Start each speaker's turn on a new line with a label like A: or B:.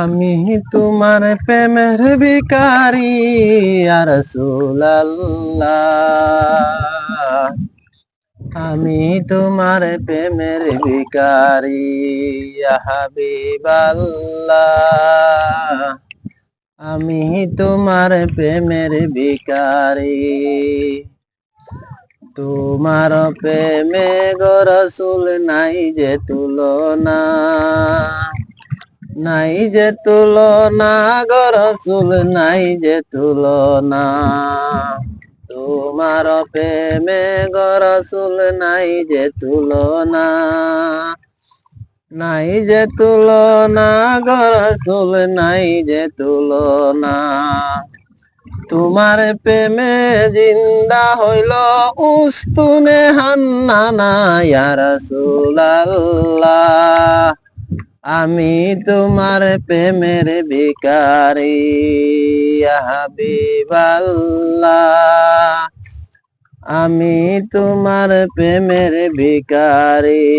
A: আমি তোমার প্রেমের ভিখারি ইয়া রাসূলুল্লাহ। আমি তোমার প্রেমের ভিখারি ইয়া হাবিবাল্লাহ। আমি তোমার প্রেমের ভিখারি। তোমার প্রেমে গো রাসূল নাই যে তুলনা, নাই যে তুলনা গো রাসূল নাই যে তুলনা। তোমার প্রেমে গো রাসূল নাই যে তুলনা, নাই যে তুলনা গো রাসূল নাই যে তুলনা। তোমার প্রেমে জিন্দা হইল উস্তুনে হান্নানা ইয়া রাসূলুল্লাহ। আমি তোমার প্রেমের ভিখারি ইয়া হাবিবাল্লাহ। আমি তোমার প্রেমের ভিখারি।